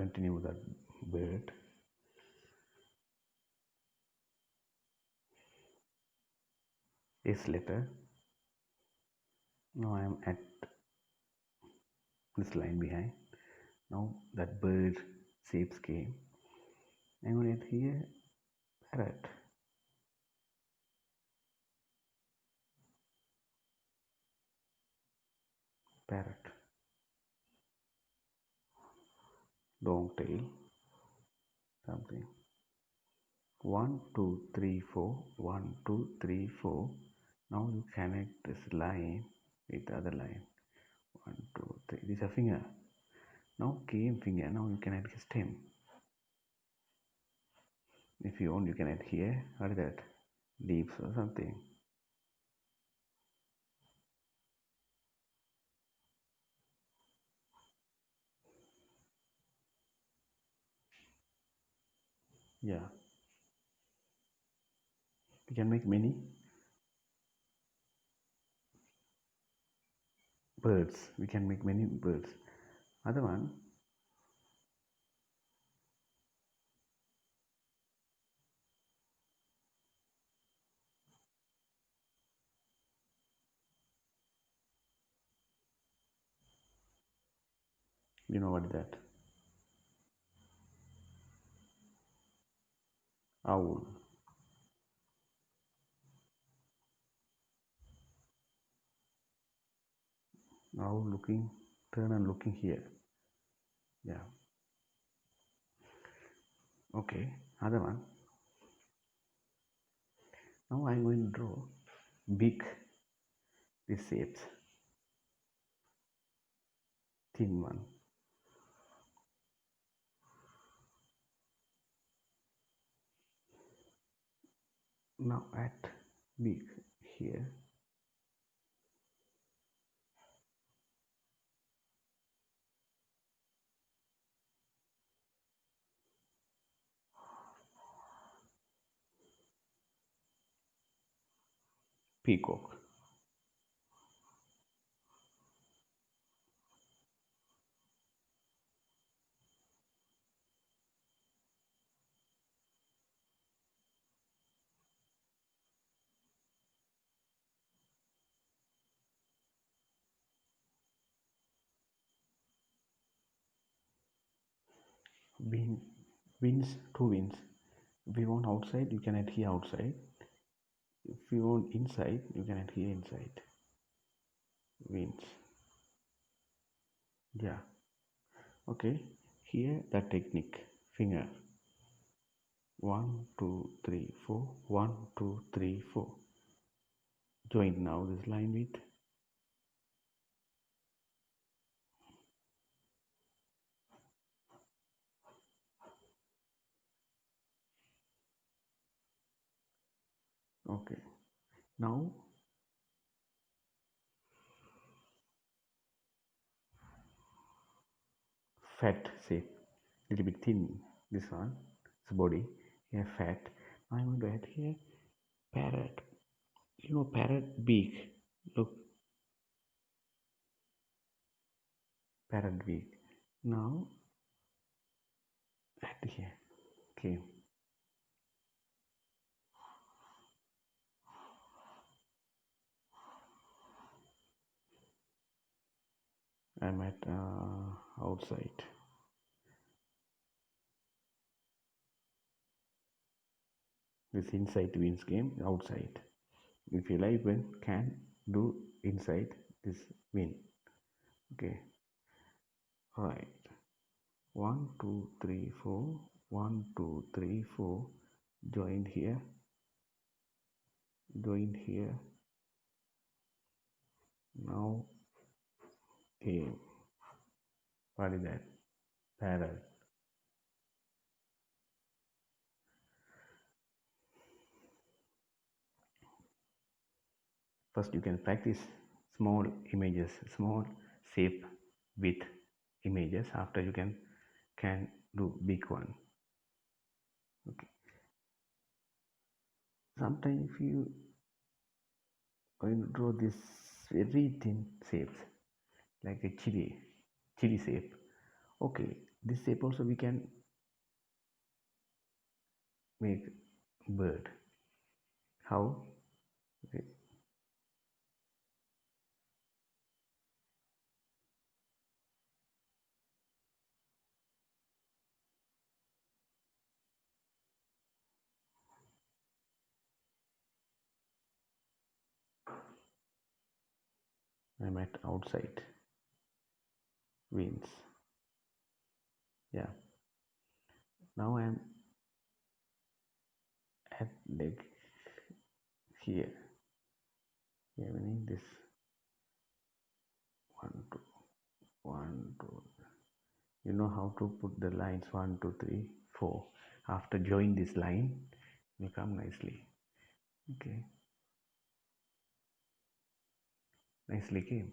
continue that bird. S letter. Now I am at this line behind. Now that bird shapes came. I'm going to add here parrot. Parrot. Long tail. Something. 1, 2, 3, 4. 1, 2, 3, 4. Now you connect this line with the other line. 1, 2, 3. This is a finger. Now came finger. Now you can add stem. If you want, you can add here. What is that? Leaves or something. Yeah. We can make many birds. We can make many birds. Other one. You know what is that? Owl. Owl looking, turn and looking here. Yeah. Okay. Other one. Now I'm going to draw big these shapes. Thin one. Now at big here. Peacock. Wing, wings, two wings. If you want outside, you can add here outside. If you want inside, you can add here inside. Wings. Yeah. Okay. Here the technique. Finger. 1, 2, 3, 4. 1, 2, 3, 4. Join now this line with okay. Now fat shape, little bit thin. This one, this body here fat. I'm going to add here parrot. You know parrot beak. Look, parrot beak. Now add here. Okay. I'm at outside. This inside wins game outside. If you like win, can do inside this win. Okay. Right. 1, 2, 3, 4. 1, 2, 3, 4. Join here. Join here. Now game. What is that? Parrot. First you can practice small images, small shape with images. After you can do big one. Okay. Sometimes if you going to draw this very thin shapes like a chili shape. Okay, This shape also we can make bird. How? Okay. I'm at outside wings. Yeah. Now I'm at leg here. Yeah, we need this one, two, one, two. You know how to put the lines 1, 2, 3, 4. After join this line, will come nicely. Okay, nicely came.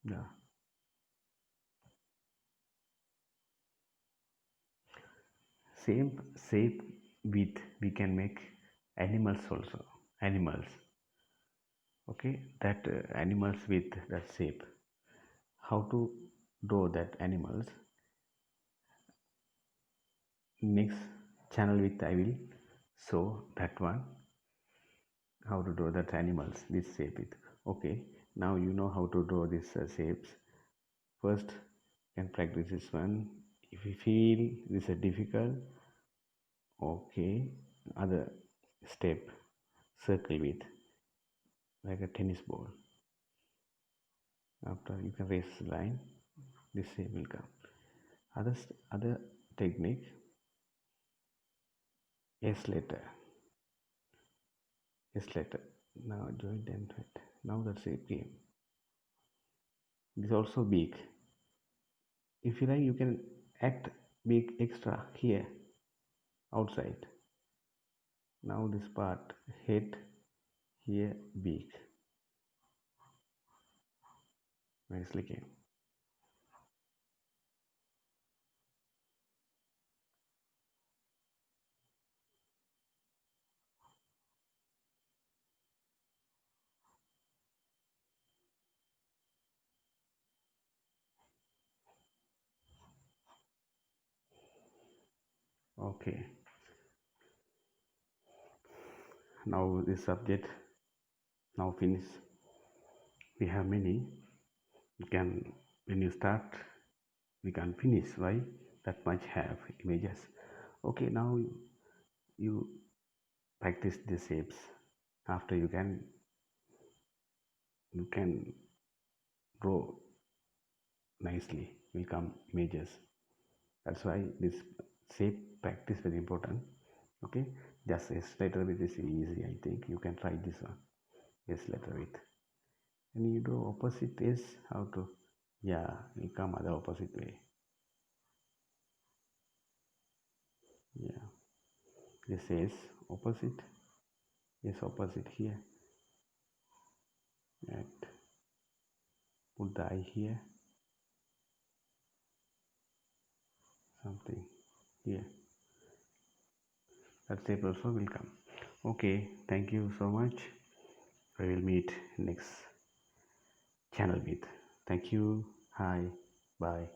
Yeah. Same shape with we can make animals also. Animals. Okay, that animals with that shape. How to draw that animals? Next channel with I will show that one. How to draw that animals this shape it. Okay, now you know how to draw these shapes. First, can practice this one. If you feel this is difficult, okay, other step, circle with like a tennis ball. After you can raise the line, this shape will come. Other technique, S letter, S letter. Now joint and thread. Now the shape came. This also big. If you like, you can act big extra here outside. Now this part head here big. Nicely came. Okay. Now this subject now finish. We have many. You can when you start, we can finish. Why? That much have images. Okay. Now you practice the shapes. After you can draw nicely. Will come images. That's why this shape practice very important. Okay, just S letter with is easy. I think you can try this one. S letter with, and you do opposite is how to, yeah, you come other opposite way. Yeah, this is opposite, is opposite here, and put the eye here, something here. That shape also will come. Okay, thank you so much. We will meet next channel with. Thank you. Hi. Bye.